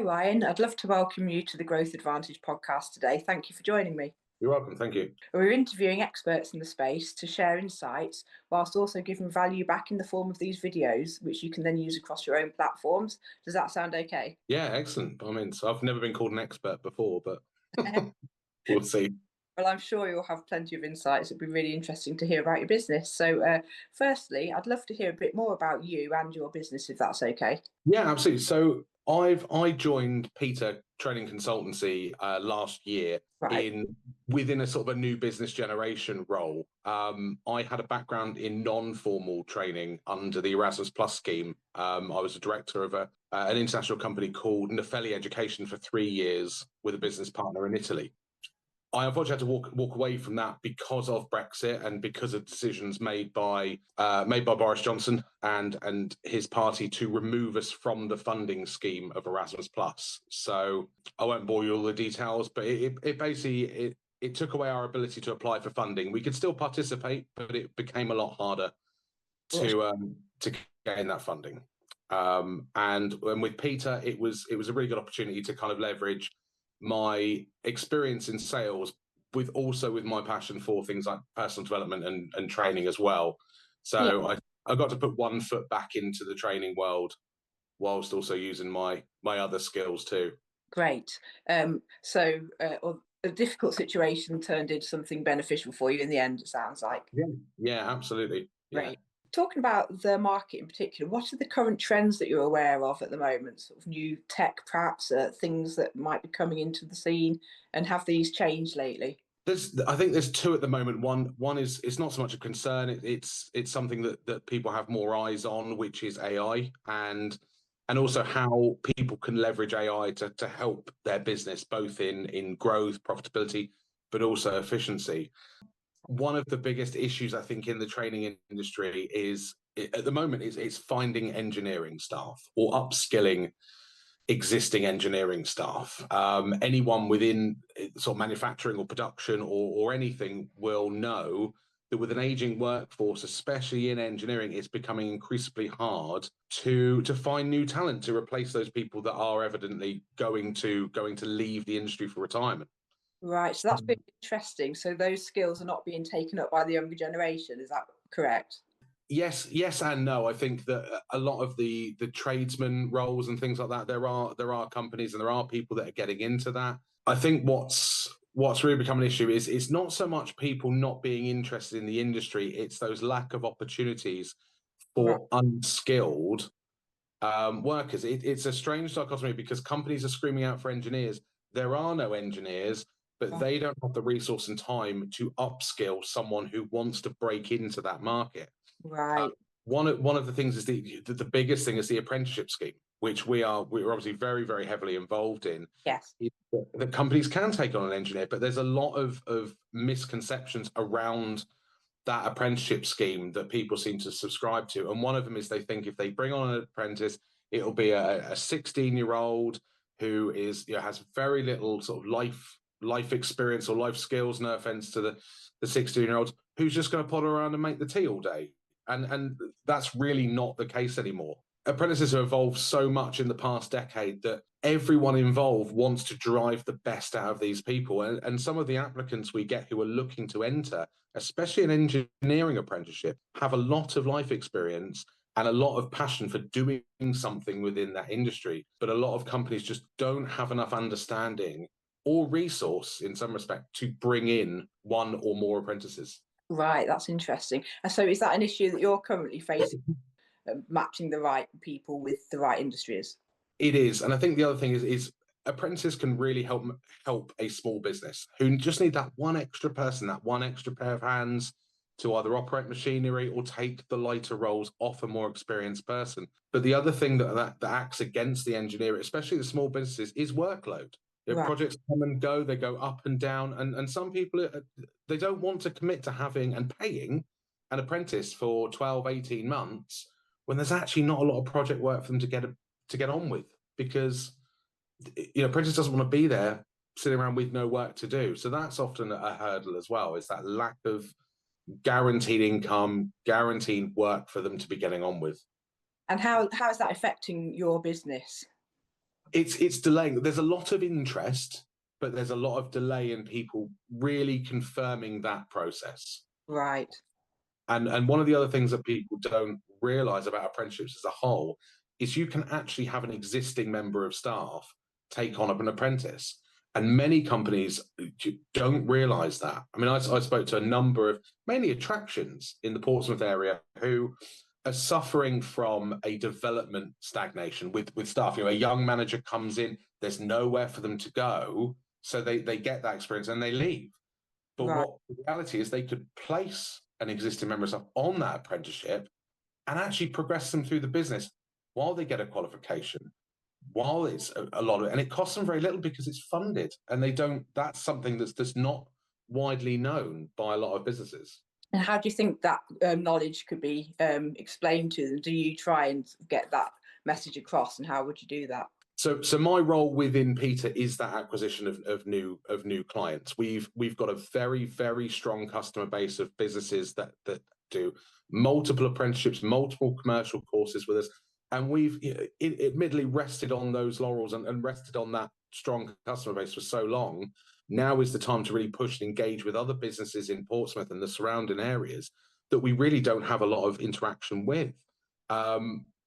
Ryan, I'd love to welcome you to the Growth Advantage podcast today. Thank you for joining me. You're welcome, thank you. We're interviewing experts in the space to share insights whilst also giving value back in the form of these videos, which you can then use across your own platforms. Does that sound okay? Yeah, excellent. So I've never been called an expert before, but we'll see. Well, I'm sure you'll have plenty of insights. It'd be really interesting to hear about your business. So firstly, I'd love to hear a bit more about you and your business, if that's okay. Yeah, absolutely. So I joined PETA Training and Consultancy last year within a sort of a new business generation role. I had a background in non-formal training under the Erasmus Plus scheme. I was a director of an international company called Nefelli Education for 3 years with a business partner in Italy. I unfortunately had to walk away from that because of Brexit and because of decisions made by Boris Johnson and his party to remove us from the funding scheme of Erasmus Plus. So I won't bore you with all the details, but it basically took away our ability to apply for funding. We could still participate, but it became a lot harder to gain that funding. And with PETA, it was a really good opportunity to kind of leverage my experience in sales with my passion for things like personal development and training as well. So yeah. I got to put one foot back into the training world whilst also using my other skills too. Great. So a difficult situation turned into something beneficial for you in the end, it sounds like. Yeah, absolutely. Great. Yeah. Talking about the market in particular, what are the current trends that you're aware of at the moment? Sort of new tech, perhaps, things that might be coming into the scene, and have these changed lately? I think there's two at the moment. One is it's not so much a concern. It's something that people have more eyes on, which is AI and also how people can leverage AI to help their business, both in growth, profitability, but also efficiency. One of the biggest issues I think in the training industry at the moment is finding engineering staff or upskilling existing engineering staff. Anyone within sort of manufacturing or production or anything will know that with an aging workforce, especially in engineering, it's becoming increasingly hard to find new talent to replace those people that are evidently going to leave the industry for retirement. Right, so that's been interesting. So those skills are not being taken up by the younger generation, is that correct? Yes and no. I think that a lot of the tradesman roles and things like that, there are companies and there are people that are getting into that. I think what's really become an issue is it's not so much people not being interested in the industry, it's those lack of opportunities for unskilled workers. It's a strange dichotomy because companies are screaming out for engineers. There are no engineers, but they don't have the resource and time to upskill someone who wants to break into that market. Right. One of the things is the biggest thing is the apprenticeship scheme, which we're obviously very, very heavily involved in. Yes. The companies can take on an engineer, but there's a lot of misconceptions around that apprenticeship scheme that people seem to subscribe to. And one of them is they think if they bring on an apprentice, it'll be a 16-year-old who has very little sort of life experience or life skills, no offense to the 16-year-olds, who's just going to potter around and make the tea all day. And that's really not the case anymore. Apprentices have evolved so much in the past decade that everyone involved wants to drive the best out of these people. And some of the applicants we get who are looking to enter, especially an engineering apprenticeship, have a lot of life experience and a lot of passion for doing something within that industry. But a lot of companies just don't have enough understanding or resource, in some respect, to bring in one or more apprentices. Right, that's interesting. And so is that an issue that you're currently facing, matching the right people with the right industries? It is. And I think the other thing is apprentices can really help a small business who just need that one extra person, that one extra pair of hands to either operate machinery or take the lighter roles off a more experienced person. But the other thing that acts against the engineer, especially the small businesses, is workload. Projects come and go, they go up and down, and some people, they don't want to commit to having and paying an apprentice for 12, 18 months when there's actually not a lot of project work for them to get on with, because apprentice doesn't want to be there sitting around with no work to do. So that's often a hurdle as well, is that lack of guaranteed income, guaranteed work for them to be getting on with. And how is that affecting your business? It's delaying. There's a lot of interest, but there's a lot of delay in people really confirming that process. Right. And one of the other things that people don't realize about apprenticeships as a whole is you can actually have an existing member of staff take on an apprentice. And many companies don't realize that. I mean, I spoke to a number of mainly attractions in the Portsmouth area who are suffering from a development stagnation with staff. You know, a young manager comes in, there's nowhere for them to go. So they get that experience and they leave. But Right. what the reality is, they could place an existing member of staff on that apprenticeship and actually progress them through the business while they get a qualification, while it's a lot of, and it costs them very little because it's funded, and they don't. That's something that's not widely known by a lot of businesses. And how do you think that knowledge could be explained to them? Do you try and get that message across, and how would you do that? So my role within PETA is that acquisition of new clients. We've got a very strong customer base of businesses that do multiple apprenticeships, multiple commercial courses with us, and we've admittedly rested on those laurels and rested on that strong customer base for so long. Now is the time to really push and engage with other businesses in Portsmouth and the surrounding areas that we really don't have a lot of interaction with.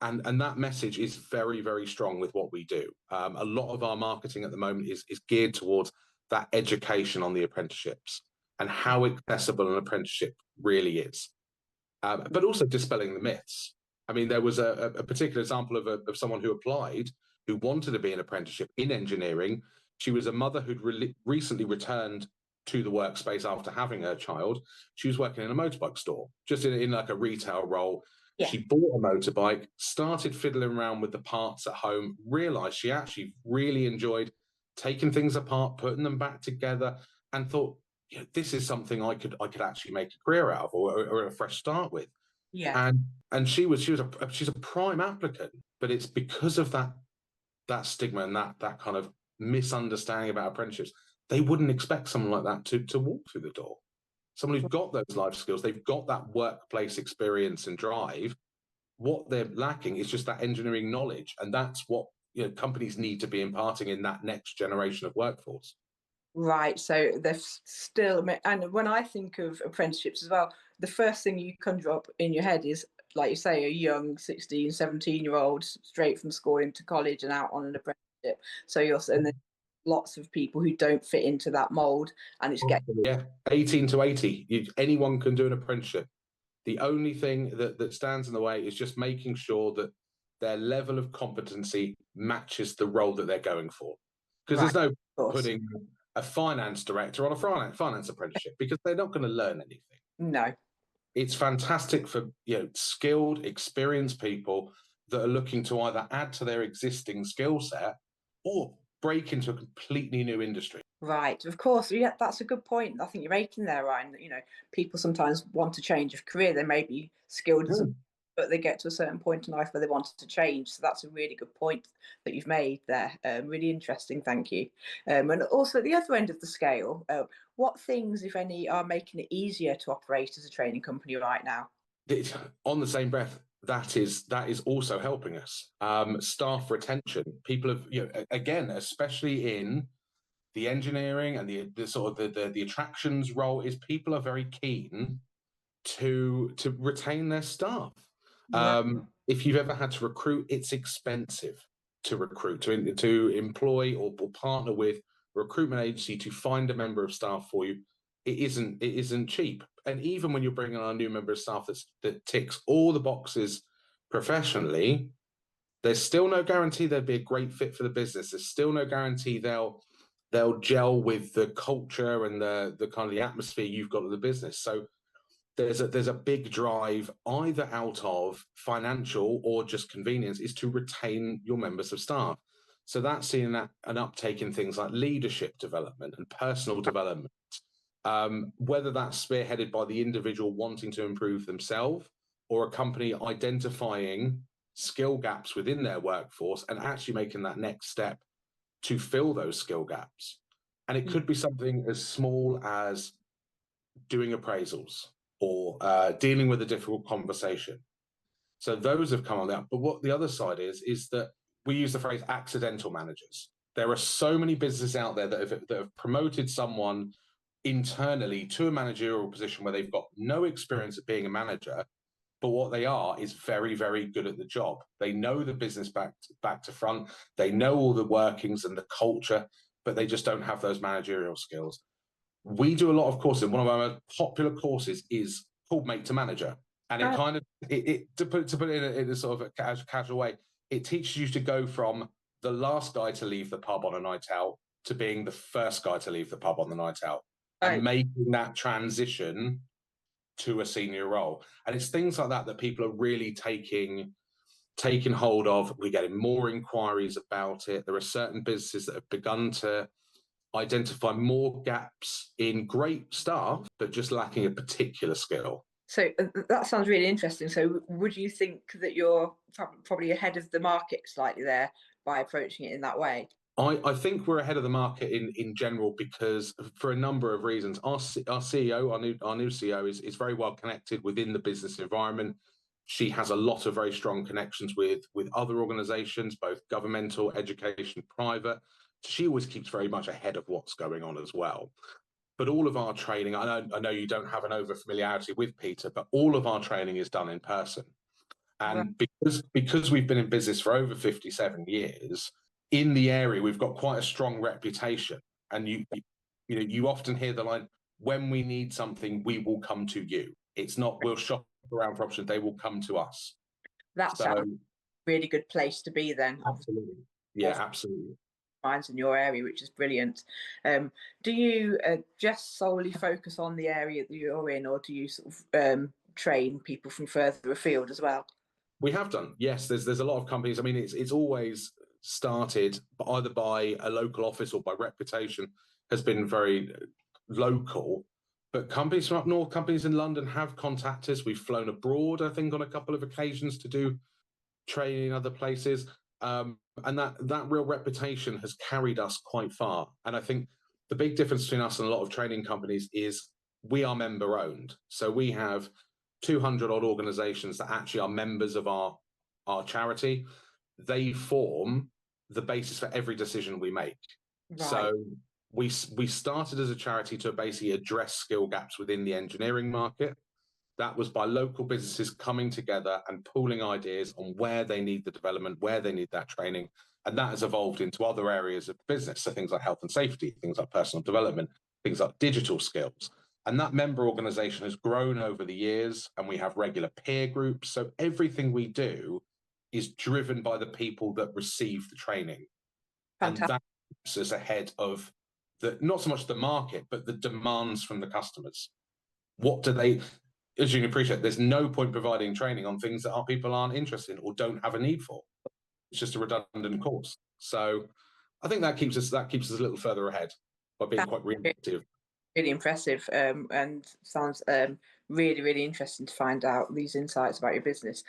And that message is very strong with what we do. A lot of our marketing at the moment is geared towards that education on the apprenticeships and how accessible an apprenticeship really is, but also dispelling the myths. I mean, there was a particular example of someone who applied who wanted to be an apprenticeship in engineering. She was a mother who'd recently returned to the workspace after having her child. She was working in a motorbike store, just in like a retail role. Yeah. She bought a motorbike, started fiddling around with the parts at home, realized she actually really enjoyed taking things apart, putting them back together, and thought, yeah, this is something I could actually make a career out of, or a fresh start with. Yeah. And she's a prime applicant, but it's because of that stigma and that kind of misunderstanding about apprenticeships. They wouldn't expect someone like that to walk through the door. Someone who's got those life skills, they've got that workplace experience and drive. What they're lacking is just that engineering knowledge, and that's what companies need to be imparting in that next generation of workforce. Right. So there's still, and when I think of apprenticeships as well, the first thing you conjure up in your head is, like you say, a young 16, 17-year-old straight from school into college and out on an apprenticeship. So and there's lots of people who don't fit into that mold, and it's getting 18 to 80. Anyone can do an apprenticeship. The only thing that stands in the way is just making sure that their level of competency matches the role that they're going for. Because right. there's no putting a finance director on a finance apprenticeship because they're not going to learn anything. No. It's fantastic for skilled, experienced people that are looking to either add to their existing skill set or break into a completely new industry. Right, of course. Yeah, that's a good point. I think you're making there, Ryan. People sometimes want to change of career. They may be skilled as but they get to a certain point in life where they want to change. So that's a really good point that you've made there. Really interesting. Thank you. And also at the other end of the scale, what things, if any, are making it easier to operate as a training company right now? On the same breath, that is also helping us. Staff retention. People have, again, especially in the engineering and the sort of the attractions role, is people are very keen to retain their staff. If you've ever had to recruit, it's expensive to recruit, to employ or partner with a recruitment agency to find a member of staff for you. It isn't cheap. And even when you're bringing on a new member of staff that ticks all the boxes professionally, there's still no guarantee they'll be a great fit for the business. There's still no guarantee they'll gel with the culture and the kind of the atmosphere you've got at the business. So there's a big drive, either out of financial or just convenience, is to retain your members of staff. So that's seeing an uptake in things like leadership development and personal development, whether that's spearheaded by the individual wanting to improve themselves or a company identifying skill gaps within their workforce and actually making that next step to fill those skill gaps. And it could be something as small as doing appraisals or dealing with a difficult conversation. So those have come on out. But what the other side is that we use the phrase accidental managers. There are so many businesses out there that have promoted someone internally to a managerial position where they've got no experience of being a manager, but what they are is very, very good at the job. They know the business back to front. They know all the workings and the culture, but they just don't have those managerial skills. We do a lot of courses. One of our most popular courses is called Make to Manager. And it kind of, to put it in a sort of a casual way, it teaches you to go from the last guy to leave the pub on a night out to being the first guy to leave the pub on the night out, and making that transition to a senior role. And it's things like that that people are really taking hold of. We're getting more inquiries about it. There are certain businesses that have begun to identify more gaps in great staff, but just lacking a particular skill. So that sounds really interesting. So would you think that you're probably ahead of the market slightly there by approaching it in that way? I think we're ahead of the market in general, because for a number of reasons. Our CEO, our new CEO is very well connected within the business environment. She has a lot of very strong connections with other organizations, both governmental, education, private. She always keeps very much ahead of what's going on as well. But all of our training, I know you don't have an over familiarity with PETA, but all of our training is done in person. And because we've been in business for over 57 years, in the area, we've got quite a strong reputation. And you often hear the line, when we need something, we will come to you. It's not, we'll shop around for options, they will come to us. That's a really good place to be then. Absolutely. Yeah, absolutely. Minds in your area, which is brilliant. Do you just solely focus on the area that you're in, or do you sort of train people from further afield as well? We have done, yes. There's a lot of companies. I mean, it's always started either by a local office or by reputation, has been very local. But companies from up north, companies in London have contacted us. We've flown abroad, I think, on a couple of occasions to do training in other places. And that real reputation has carried us quite far. And I think the big difference between us and a lot of training companies is we are member owned. So we have 200 odd organizations that actually are members of our charity. They form the basis for every decision we make. Right. So we started as a charity to basically address skill gaps within the engineering market. That was by local businesses coming together and pooling ideas on where they need the development, where they need that training. And that has evolved into other areas of business. So things like health and safety, things like personal development, things like digital skills. And that member organization has grown over the years, and we have regular peer groups. So everything we do is driven by the people that receive the training. Fantastic. And that keeps us ahead of not so much the market, but the demands from the customers. What do they... As you can appreciate, there's no point providing training on things that our people aren't interested in or don't have a need for. It's just a redundant course. So I think that keeps us a little further ahead by being quite reactive. Really impressive, and sounds really, really interesting to find out these insights about your business.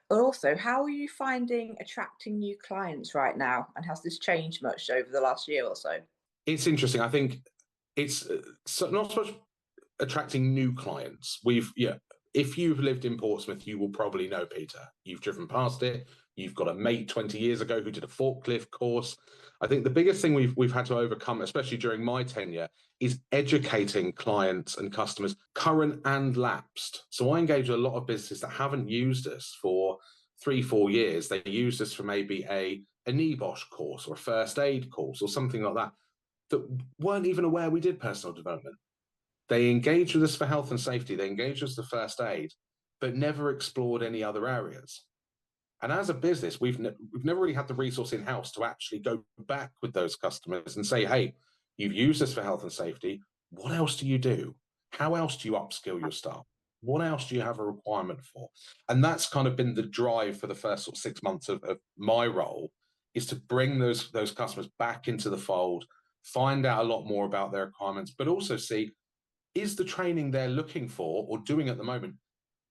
Also, how are you finding attracting new clients right now? And has this changed much over the last year or so? It's interesting. I think it's not so much attracting new clients. If you've lived in Portsmouth, you will probably know PETA. You've driven past it. You've got a mate 20 years ago who did a forklift course. I think the biggest thing we've had to overcome, especially during my tenure, is educating clients and customers, current and lapsed. So I engage with a lot of businesses that haven't used us for 3-4 years. They used us for maybe a NEBOSH course or a first aid course or something like that weren't even aware we did personal development. They engaged with us for health and safety. They engaged us for first aid, but never explored any other areas. And as a business, we've never really had the resource in-house to actually go back with those customers and say, hey, you've used us for health and safety. What else do you do? How else do you upskill your staff? What else do you have a requirement for? And that's kind of been the drive for the first sort of 6 months of my role, is to bring those customers back into the fold, find out a lot more about their requirements, but also see, is the training they're looking for or doing at the moment,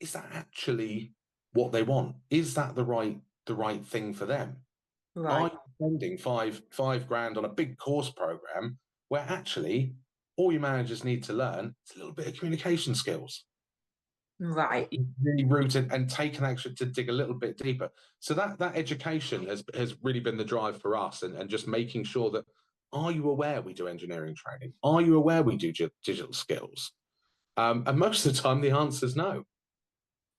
is that actually what they want? Is that the right thing for them? Right. I'm spending five grand on a big course program where actually all your managers need to learn is a little bit of communication skills. Right. really rooted and taken action to dig a little bit deeper. So that education has really been the drive for us, and just making sure that, are you aware we do engineering training? Are you aware we do digital skills? And most of the time, the answer is no.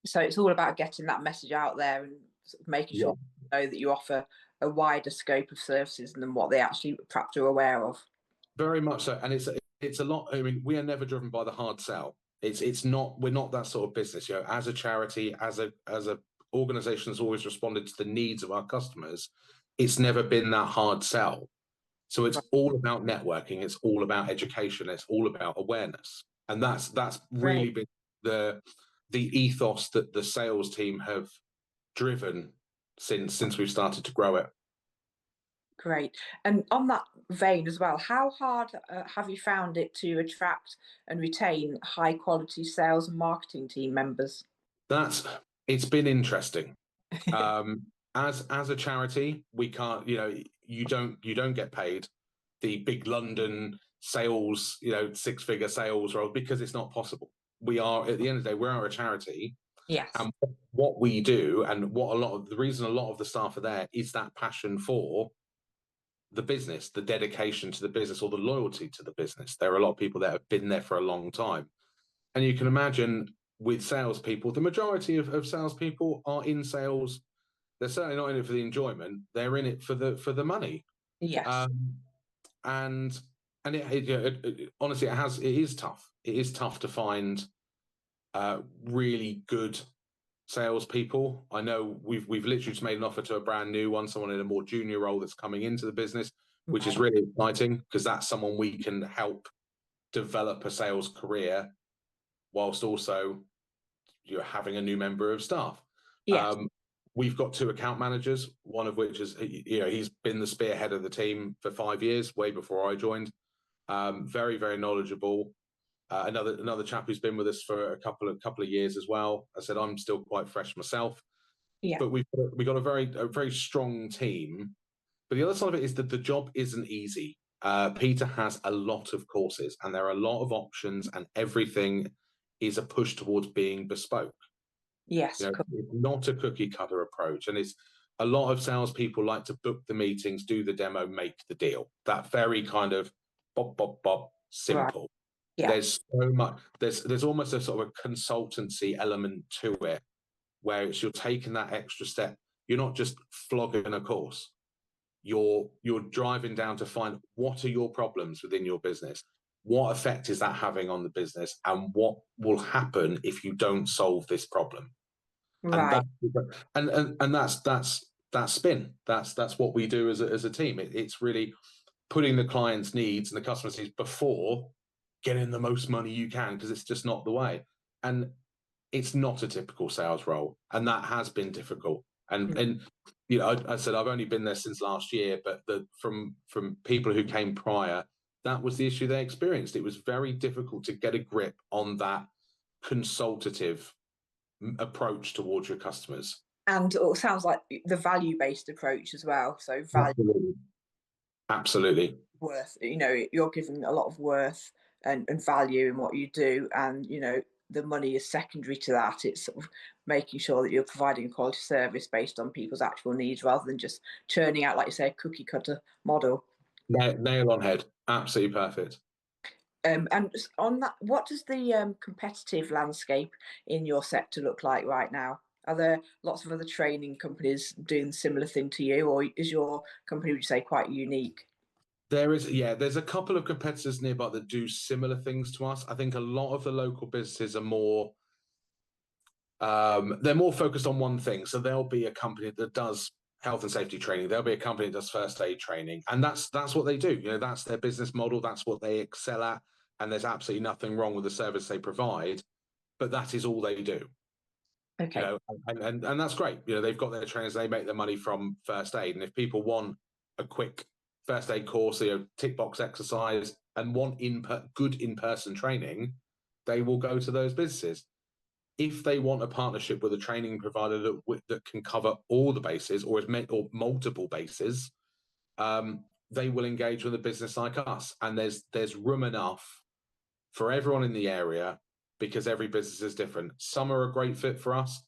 So it's all about getting that message out there and sort of making Yeah, sure you know that you offer a wider scope of services than what they actually perhaps are aware of. very much so. And it's a lot. I mean, we are never driven by the hard sell. It's not. We're not that sort of business. You know, as a charity, as a organization that's always responded to the needs of our customers, it's never been that hard sell. So it's all about networking. It's all about education. It's all about awareness, and that's Great. really been the ethos that the sales team have driven since we've started to grow it. Great. And on that vein as well, how hard have you found it to attract and retain high quality sales and marketing team members? That's It's been interesting. As a charity, we can't, you don't get paid the big London sales, 6-figure sales role, because it's not possible. We are, at the end of the day, we are a charity, Yes. and what we do, and what the reason a lot of the staff are there, is that passion for the business, the dedication to the business, or the loyalty to the business. There are a lot of people that have been there for a long time, and you can imagine with salespeople, the majority of salespeople are in sales. They're certainly not in it for the enjoyment. They're in it for the money. Yes. Um, and honestly, it is tough. It is tough to find really good salespeople. I know we've literally just made an offer to a brand new one, someone in a more junior role that's coming into the business, which is Right. really exciting, because that's someone we can help develop a sales career whilst also you're having a new member of staff. Yes. We've got 2 account managers, one of which is, he's been the spearhead of the team for 5 years, way before I joined. Very, very knowledgeable. Another chap who's been with us for a couple of years as well. I said I'm still quite fresh myself, Yeah. but we've got a very strong team. But the other side of it is that the job isn't easy. PETA has a lot of courses, and there are a lot of options, and everything is a push towards being bespoke. Yes. It's not a cookie cutter approach, and it's a lot of salespeople like to book the meetings, do the demo, make the deal. That very kind of bop bop bop Right. simple. Yeah. There's so much. There's almost a sort of a consultancy element to it, where you're taking that extra step. You're not just flogging a course. You're driving down to find, what are your problems within your business, what effect is that having on the business, and what will happen if you don't solve this problem. And Right. that and that's spin. That's what we do as a team. It's really putting the client's needs and the customer's needs before getting the most money you can, because it's just not the way. And it's not a typical sales role, and that has been difficult. And I said I've only been there since last year, but from people who came prior, that was the issue they experienced. It was very difficult to get a grip on that consultative approach towards your customers. And it sounds like the value based approach as well. So value Absolutely. Absolutely. worth, you're giving a lot of worth and value in what you do. And, the money is secondary to that. It's sort of making sure that you're providing a quality service based on people's actual needs rather than just churning out, like you say, a cookie cutter model. Nail on head. Absolutely perfect. And on that, what does the competitive landscape in your sector look like right now? Are there lots of other training companies doing a similar thing to you, or is your company, would you say, quite unique? There's a couple of competitors nearby that do similar things to us. I think a lot of the local businesses are more, they're more focused on one thing. So there'll be a company that does health and safety training. There'll be a company that does first aid training, and that's what they do. That's their business model. That's what they excel at, and there's absolutely nothing wrong with the service they provide. But that is all they do. Okay. And that's great. They've got their trainers, they make their money from first aid. And if people want a quick first aid course, tick box exercise, and want good in-person training, they will go to those businesses. If they want a partnership with a training provider that can cover all the bases, or multiple bases, they will engage with a business like us. And there's room enough for everyone in the area because every business is different. Some are a great fit for us.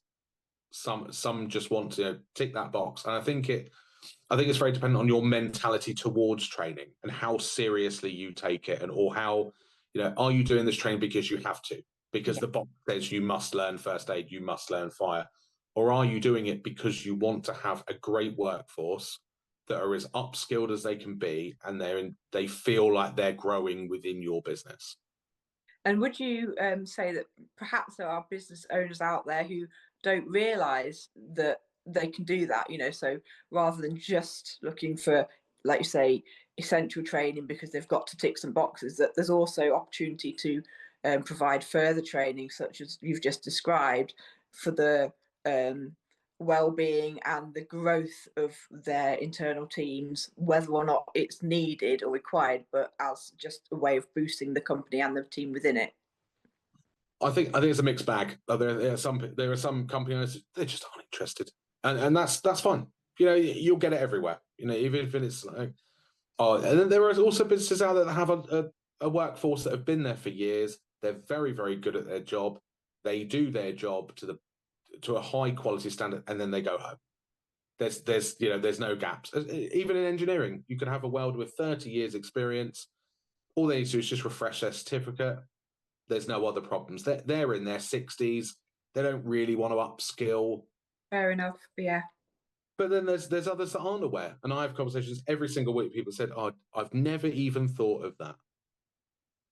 Some just want to tick that box. And I think it's very dependent on your mentality towards training and how seriously you take it, and or how, are you doing this training because you have to, because the box says you must learn first aid, you must learn fire, or are you doing it because you want to have a great workforce that are as upskilled as they can be, and they feel like they're growing within your business. And would you say that perhaps there are business owners out there who don't realise that they can do that, so rather than just looking for, like you say, essential training because they've got to tick some boxes, that there's also opportunity to provide further training, such as you've just described, for the well-being and the growth of their internal teams, whether or not it's needed or required, but as just a way of boosting the company and the team within it? I think it's a mixed bag. There are some company owners, they just aren't interested, and that's fine. You'll get it everywhere. Even if it's like, and then there are also businesses out there that have a workforce that have been there for years. They're very, very good at their job. They do their job to a high quality standard, and then they go home. There's no gaps. Even in engineering, you can have a welder with 30 years experience. All they need to do is just refresh their certificate. There's no other problems. They're in their 60s. They don't really want to upskill. Fair enough. Yeah. But then there's others that aren't aware. And I have conversations every single week. People said, "Oh, I've never even thought of that.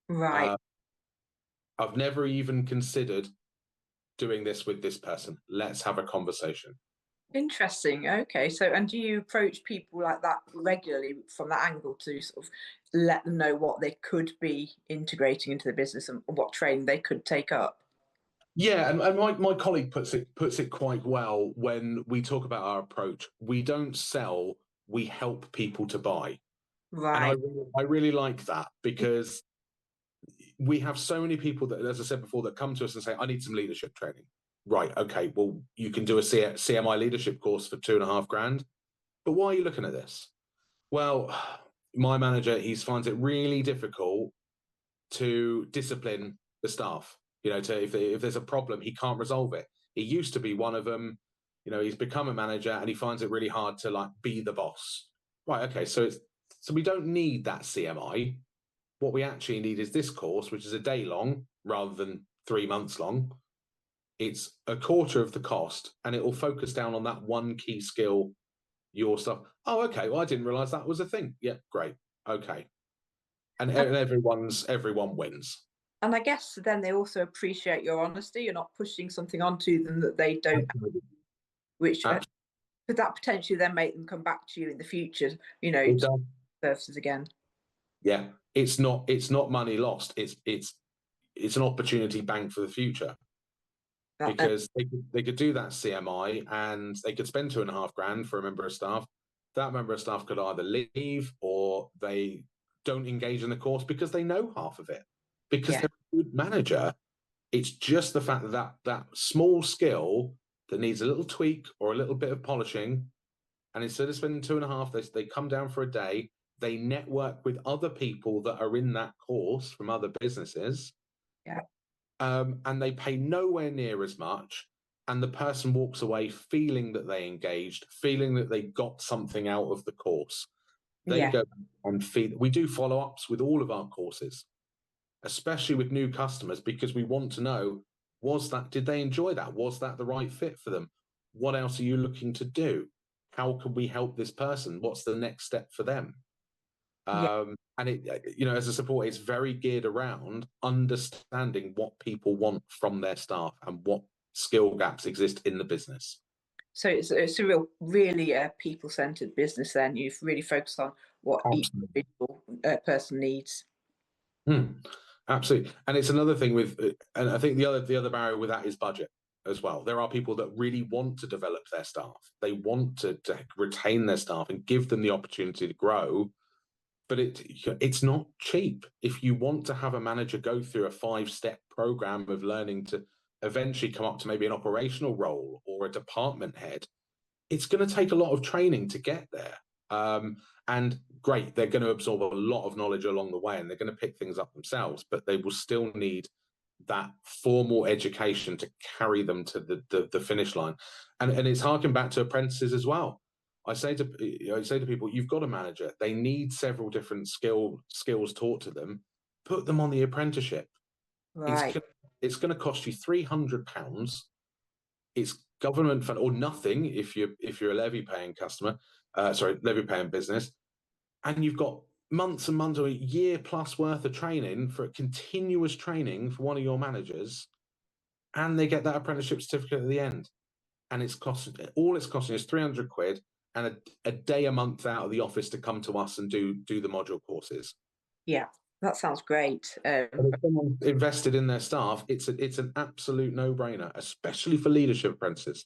Right. I've never even considered doing this with this person. Let's have a conversation." Interesting. Okay. So, and do you approach people like that regularly from that angle to sort of let them know what they could be integrating into the business and what training they could take up? Yeah, and my colleague puts it quite well when we talk about our approach. We don't sell, we help people to buy. And Right. I really like that, because we have so many people that, as I said before, that come to us and say, "I need some leadership training." Right, okay, well, you can do a CMI leadership course for $2,500. But why are you looking at this? Well, my manager, he finds it really difficult to discipline the staff. If there's a problem, he can't resolve it. He used to be one of them. He's become a manager, and he finds it really hard to be the boss. Right, okay, so we don't need that CMI. What we actually need is this course, which is a day long rather than 3 months long. It's a quarter of the cost, and it will focus down on that one key skill, your stuff. Oh, okay. Well, I didn't realize that was a thing. Yeah, great. Okay. And everyone wins. And I guess then they also appreciate your honesty. You're not pushing something onto them that they don't, which could that potentially then make them come back to you in the future, services again. Yeah. It's not money lost. It's an opportunity bank for the future. Because they could do that CMI, and they could spend $2,500 for a member of staff. That member of staff could either leave, or they don't engage in the course because they know half of it. Because they're a good manager. It's just the fact that small skill that needs a little tweak or a little bit of polishing, and instead of spending $2,500, they come down for a day. They network with other people that are in that course from other businesses. Yeah. And they pay nowhere near as much, and the person walks away feeling that they engaged, feeling that they got something out of the course. They go and we do follow-ups with all of our courses, especially with new customers, because we want to know, did they enjoy that? Was that the right fit for them? What else are you looking to do? How can we help this person? What's the next step for them? And as a support, it's very geared around understanding what people want from their staff and what skill gaps exist in the business. So it's a really people-centered business. Then you've really focused on what each individual person needs. Absolutely, and it's another thing and I think the other barrier with that is budget as well. There are people that really want to develop their staff. They want to retain their staff and give them the opportunity to grow. But it's not cheap. If you want to have a manager go through a 5-step program of learning to eventually come up to maybe an operational role or a department head, it's going to take a lot of training to get there. And great, they're going to absorb a lot of knowledge along the way, and they're going to pick things up themselves, but they will still need that formal education to carry them to the finish line. And it's harking back to apprentices as well. I say to people, you've got a manager. They need several different skills taught to them. Put them on the apprenticeship. Right. It's going to cost you £300. It's government fund or nothing if you're a levy paying customer, levy paying business, and you've got months and months or a year plus worth of training for continuous training for one of your managers, and they get that apprenticeship certificate at the end. And it's costing is £300 and a day a month out of the office to come to us and do the module courses. Yeah, that sounds great. If someone invested in their staff, it's an absolute no-brainer, especially for leadership apprentices.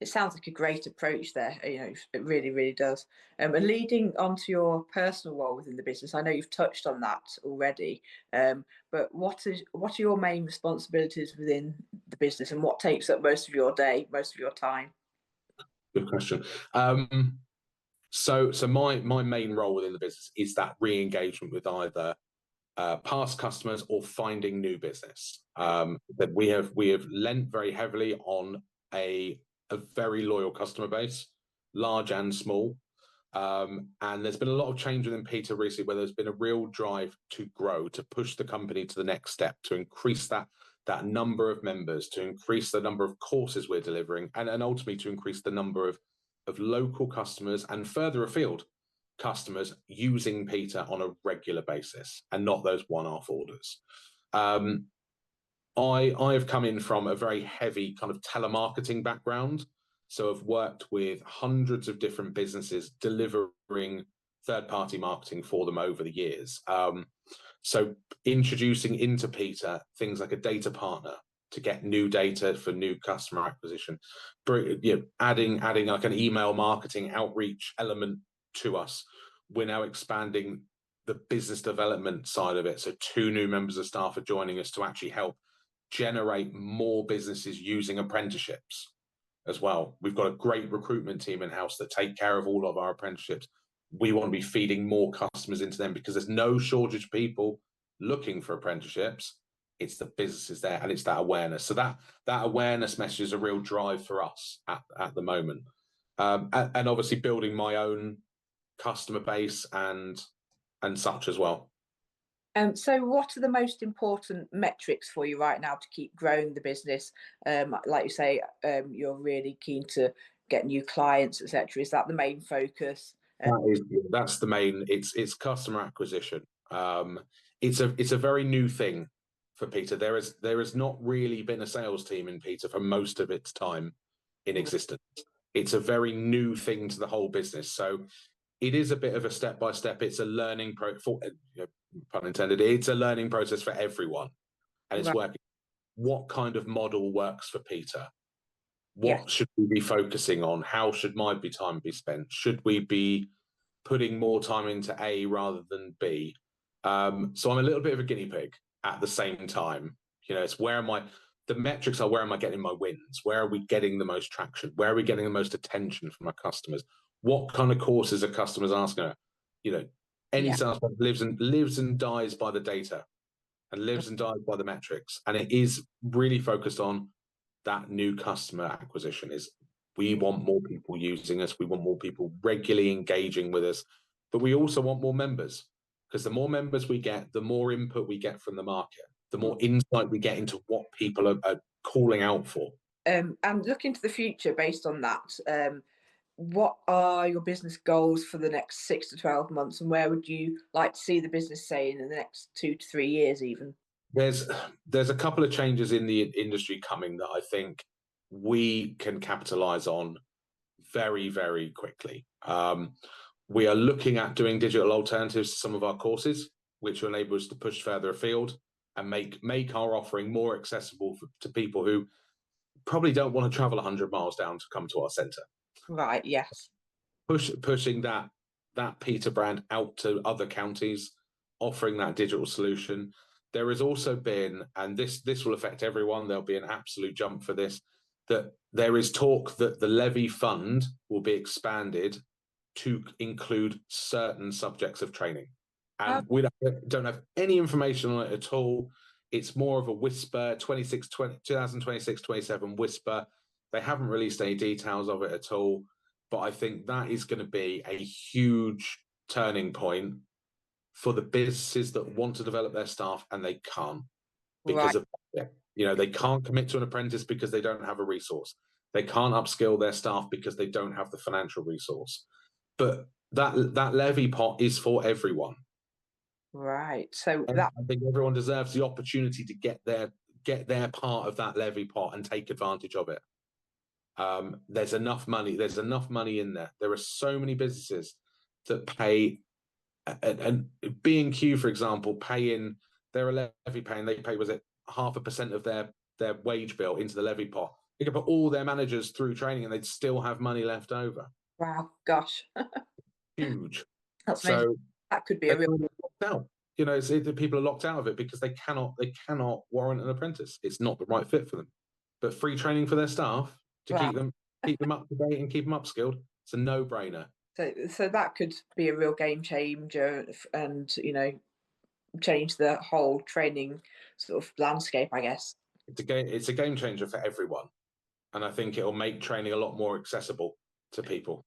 It sounds like a great approach there. It really, really does. And leading on to your personal role within the business, I know you've touched on that already. But what are your main responsibilities within the business, and what takes up most of your day, most of your time? Good question. So my main role within the business is that re-engagement with either past customers or finding new business. That we have lent very heavily on a very loyal customer base, large and small. And there's been a lot of change within PETA recently, where there's been a real drive to grow, to push the company to the next step, to increase that number of members, to increase the number of courses we're delivering, and ultimately to increase the number of local customers and further afield customers using PETA on a regular basis, and not those one-off orders. I have come in from a very heavy kind of telemarketing background. So I've worked with hundreds of different businesses delivering third-party marketing for them over the years. So introducing into PETA things like a data partner to get new data for new customer acquisition, adding like an email marketing outreach element to us. We're now expanding the business development side of it. So 2 new members of staff are joining us to actually help generate more businesses using apprenticeships as well. We've got a great recruitment team in-house that take care of all of our apprenticeships. We want to be feeding more customers into them because there's no shortage of people looking for apprenticeships. It's the businesses there, and it's that awareness. So that awareness message is a real drive for us at the moment. And obviously building my own customer base and such as well. So what are the most important metrics for you right now to keep growing the business? Like you say, you're really keen to get new clients, etc. Is that the main focus? That's the main. It's customer acquisition. It's a very new thing for PETA. There has not really been a sales team in PETA for most of its time in existence. It's a very new thing to the whole business. So it is a bit of a step-by-step. It's a learning pun intended. It's a learning process for everyone, and it's working. What kind of model works for PETA? What should we be focusing on? How should my time be spent? Should we be putting more time into A rather than B? So I'm a little bit of a guinea pig at the same time. It's the metrics are where am I getting my wins? Where are we getting the most traction? Where are we getting the most attention from our customers? What kind of courses are customers asking? Any salesperson lives and dies by the data, and lives and dies by the metrics. And it is really focused on that new customer acquisition. We want more people using us. We want more people regularly engaging with us, but we also want more members, because the more members we get, the more input we get from the market, the more insight we get into what people are calling out for. And looking to the future based on that, what are your business goals for the next 6 to 12 months, and where would you like to see the business say in the next 2 to 3 years even? There's a couple of changes in the industry coming that I think we can capitalize on very, very quickly. We are looking at doing digital alternatives to some of our courses, which will enable us to push further afield and make our offering more accessible to people who probably don't want to travel 100 miles down to come to our centre. Right, yes. Pushing that PETA brand out to other counties, offering that digital solution. There has also been, and this will affect everyone, there'll be an absolute jump for this, that there is talk that the levy fund will be expanded to include certain subjects of training. And we don't have any information on it at all. It's more of a whisper, 2026, 27 whisper. They haven't released any details of it at all, but I think that is going to be a huge turning point for the businesses that want to develop their staff and they can't because of, they can't commit to an apprentice because they don't have a resource. They can't upskill their staff because they don't have the financial resource. But that levy pot is for everyone. Right. So and I think everyone deserves the opportunity to get their part of that levy pot and take advantage of it. There's enough money. There's enough money in there. There are so many businesses that pay, and B&Q, for example, pay in their levy pay, and they pay, was it 0.5% of their wage bill into the levy pot. They could put all their managers through training and they'd still have money left over. Wow, gosh. Huge. That's amazing. That could be a real out. People are locked out of it because they cannot warrant an apprentice. It's not the right fit for them. But free training for their staff to keep them up to date and keep them upskilled, it's a no-brainer. So that could be a real game changer, and change the whole training sort of landscape, I guess. It's a game changer for everyone, and I think it'll make training a lot more accessible to people.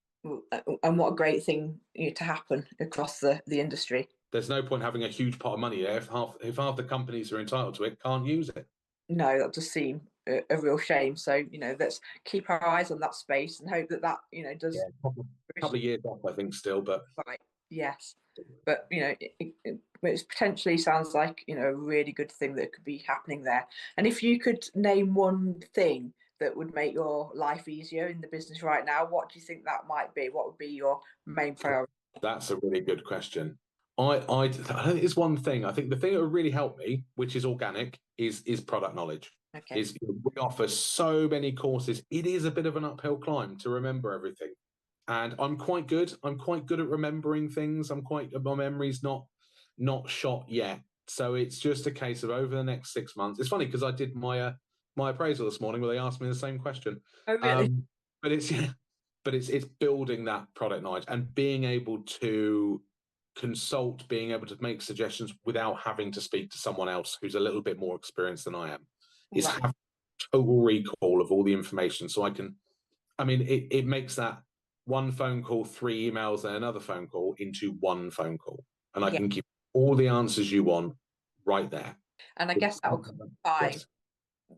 And what a great thing to happen across the industry. There's no point having a huge pot of money there if half the companies who are entitled to it can't use it. No, that does seem a real shame. So let's keep our eyes on that space and hope that does. Yeah, a couple of years off, I think, still, but right, yes, but it potentially sounds like a really good thing that could be happening there. And if you could name one thing that would make your life easier in the business right now, what do you think that might be? What would be your main priority? That's a really good question. I think it's one thing. I think the thing that would really help me, which is organic, is product knowledge. Okay. We offer so many courses. It is a bit of an uphill climb to remember everything, and I'm quite good. I'm quite good at remembering things. My memory's not shot yet. So it's just a case of over the next 6 months. It's funny because I did my appraisal this morning where they asked me the same question. Oh, really? But it's building that product knowledge and being able to consult, being able to make suggestions without having to speak to someone else who's a little bit more experienced than I am. Is have total recall of all the information, so it makes that one phone call, 3 emails, and another phone call into one phone call, and I can give all the answers you want right there. And I guess that will come by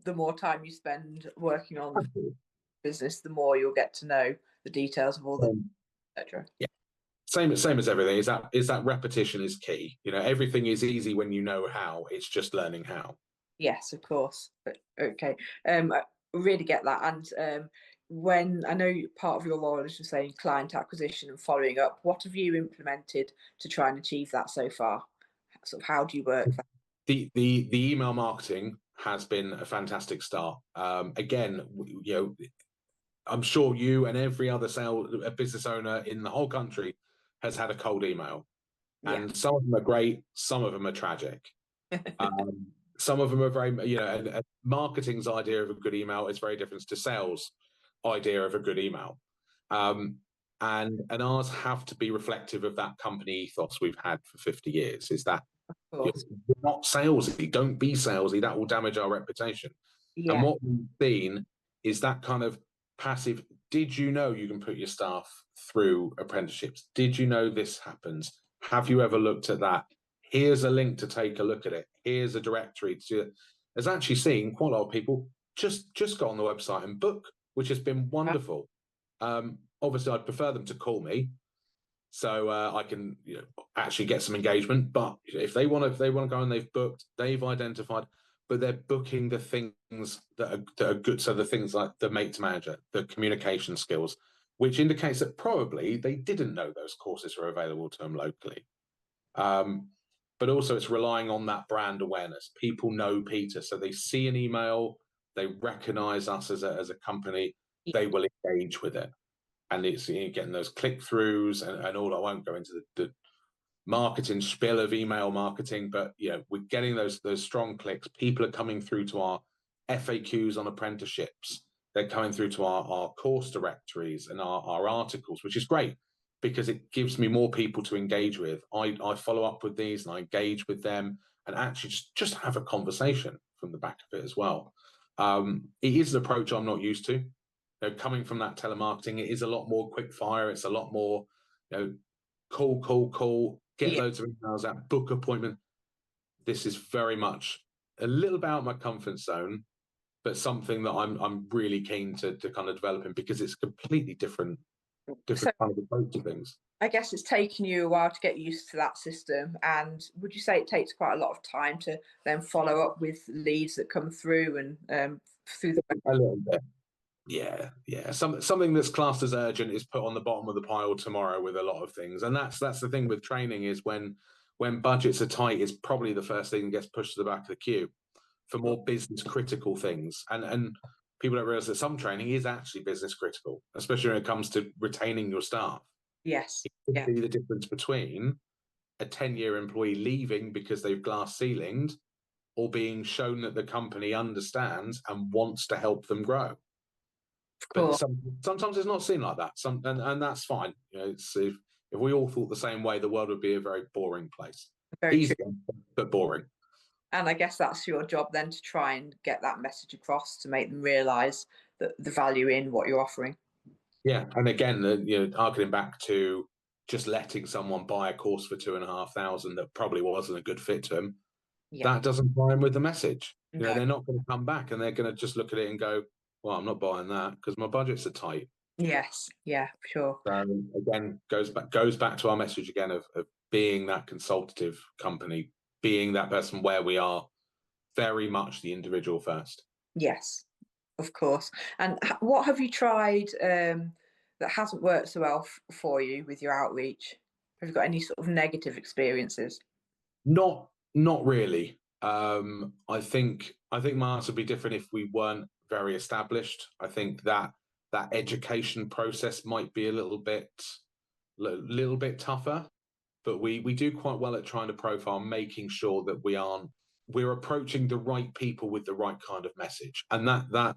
the more time you spend working on the business, the more you'll get to know the details of all the etc. Yeah. Same as everything, is that repetition is key. Everything is easy when you know how. It's just learning how. Yes, of course. But okay, I really get that. And when I know part of your role is just saying client acquisition and following up, what have you implemented to try and achieve that so far? Sort of how do you work that? The email marketing has been a fantastic start. Again, I'm sure you and every other business owner in the whole country has had a cold email, and some of them are great, some of them are tragic. Some of them are very, and marketing's idea of a good email is very different to sales' idea of a good email. And ours have to be reflective of that company ethos we've had for 50 years. Is that we're not salesy, don't be salesy, that will damage our reputation. And what we've seen is that kind of passive, did you know you can put your staff through apprenticeships? Did you know this happens? Have you ever looked at that? Here's a link to take a look at it. Here's a directory to. There's actually seen quite a lot of people just go on the website and book, which has been wonderful. Obviously, I'd prefer them to call me, so I can actually get some engagement. But if they want to go and they've booked, they've identified, but they're booking the things that are good. So the things like the mate to manager, the communication skills, which indicates that probably they didn't know those courses were available to them locally. But also it's relying on that brand awareness. People know PETA, so they see an email, they recognize us as a company, they will engage with it. And it's getting those click-throughs and all. I won't go into the marketing spiel of email marketing, but we're getting those strong clicks. People are coming through to our FAQs on apprenticeships. They're coming through to our course directories and our articles, which is great. because it gives me more people to engage with. I follow up with these and I engage with them and actually just have a conversation from the back of it as well. It is an approach I'm not used to. You know, coming from that telemarketing, it is a lot more quick fire. It's a lot more, you know, call, get loads of emails out, book appointment. This is very much a little bit out of my comfort zone, but something that I'm really keen to kind of develop in, because it's completely different kind of approach to things. I guess it's taken you a while to get used to that system. And would you say it takes quite a lot of time to then follow up with leads that come through and through the a little bit? Yeah. Something that's classed as urgent is put on the bottom of the pile tomorrow with a lot of things. And that's the thing with training, is when budgets are tight, it's probably the first thing that gets pushed to the back of the queue for more business critical things. And people don't realize that some training is actually business critical, especially when it comes to retaining your staff. Yes. It could be the difference between a 10-year employee leaving because they've glass ceilinged, or being shown that the company understands and wants to help them grow. But sometimes it's not seen like that. And that's fine. You know, if we all thought the same way, the world would be a very boring place. Easy, but boring. And I guess that's your job then, to try and get that message across, to make them realise that the value in what you're offering. Yeah, and again, you know, harkening back to just letting someone buy a course for $2,500 that probably wasn't a good fit to them, that doesn't rhyme with the message. You know, they're not going to come back, and they're going to just look at it and go, "Well, I'm not buying that because my budgets are tight." Yes, yeah, sure. So again, goes back to our message again of being that consultative company, being that person where we are very much the individual first. Yes, of course. And what have you tried that hasn't worked so well for you with your outreach? Have you got any sort of negative experiences? Not really. I think my answer would be different if we weren't very established. I think that education process might be a little bit tougher, but we do quite well at trying to profile, making sure that we're approaching the right people with the right kind of message, and that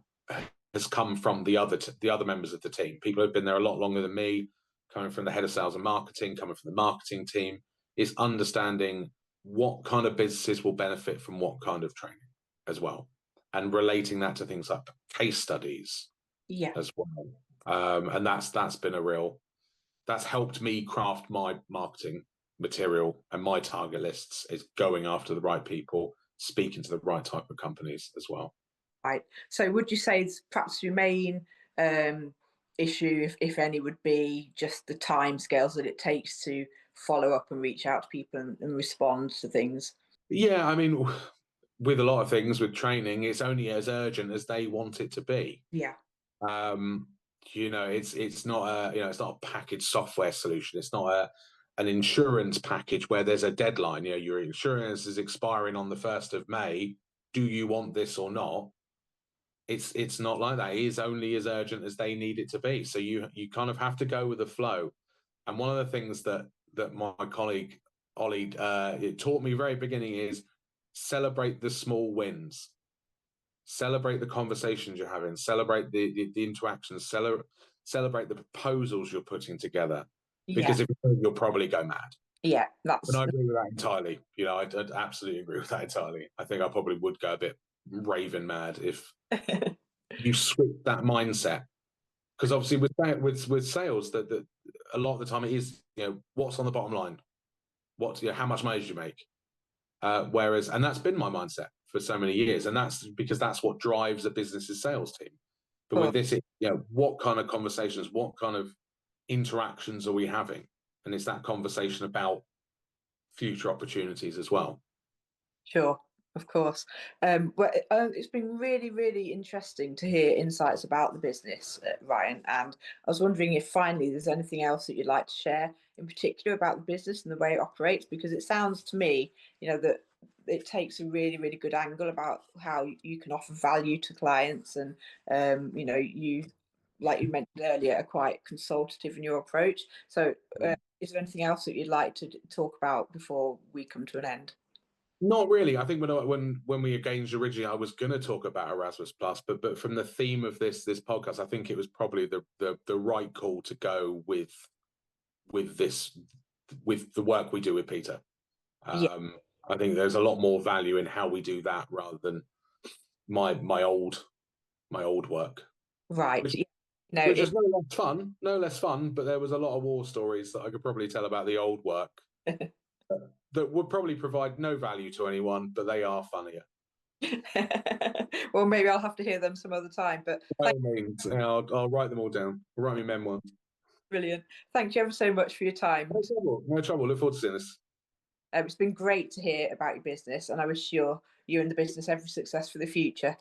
has come from the other members of the team. People who've been there a lot longer than me, coming from the head of sales and marketing, coming from the marketing team, is understanding what kind of businesses will benefit from what kind of training as well, and relating that to things like case studies as well. And that's been that's helped me craft my marketing material and my target lists, is going after the right people, speaking to the right type of companies as well. Right. So would you say perhaps your main issue, if any, would be just the timescales that it takes to follow up and reach out to people and respond to things? Yeah, I mean, with a lot of things with training, it's only as urgent as they want it to be. Yeah. You know, it's not a packaged software solution. It's not an insurance package where there's a deadline. You know, your insurance is expiring on the 1st of May. Do you want this or not? It's not like that. It is only as urgent as they need it to be. So you kind of have to go with the flow. And one of the things that my colleague Ollie it taught me very beginning is celebrate the small wins. Celebrate the conversations you're having, celebrate the interactions, celebrate the proposals you're putting together. Because if you don't, you'll probably go mad. Yeah, and I agree with that entirely. You know, I'd absolutely agree with that entirely. I think I probably would go a bit raving mad if you switch that mindset. Because obviously with sales, that a lot of the time it is, you know, what's on the bottom line, how much money did you make? Whereas, and that's been my mindset for so many years, and that's because that's what drives a business's sales team. But with this, what kind of conversations, what kind of interactions are we having? And it's that conversation about future opportunities as well. Sure, of course. It's been really, really interesting to hear insights about the business, Ryan. And I was wondering if finally there's anything else that you'd like to share in particular about the business and the way it operates, because it sounds to me, that it takes a really, really good angle about how you can offer value to clients, and you, like you mentioned earlier, are quite consultative in your approach. So is there anything else that you'd like to talk about before we come to an end? Not really. I think when we engaged originally, I was going to talk about Erasmus Plus, but from the theme of this podcast, I think it was probably the right call to go with with the work we do with PETA. Yeah. I think there's a lot more value in how we do that rather than my old work. Right. Which is no less fun, but there was a lot of war stories that I could probably tell about the old work that would probably provide no value to anyone, but they are funnier. Well, maybe I'll have to hear them some other time. But by all means, I'll write them all down. I'll write me memoirs. Brilliant. Thank you ever so much for your time. No trouble. No trouble. Look forward to seeing this. It's been great to hear about your business, and I wish you and the business every success for the future.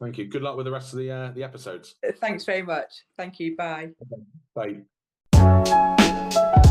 Thank you. Good luck with the rest of the episodes. Thanks very much. Thank you. Bye. Okay. Bye.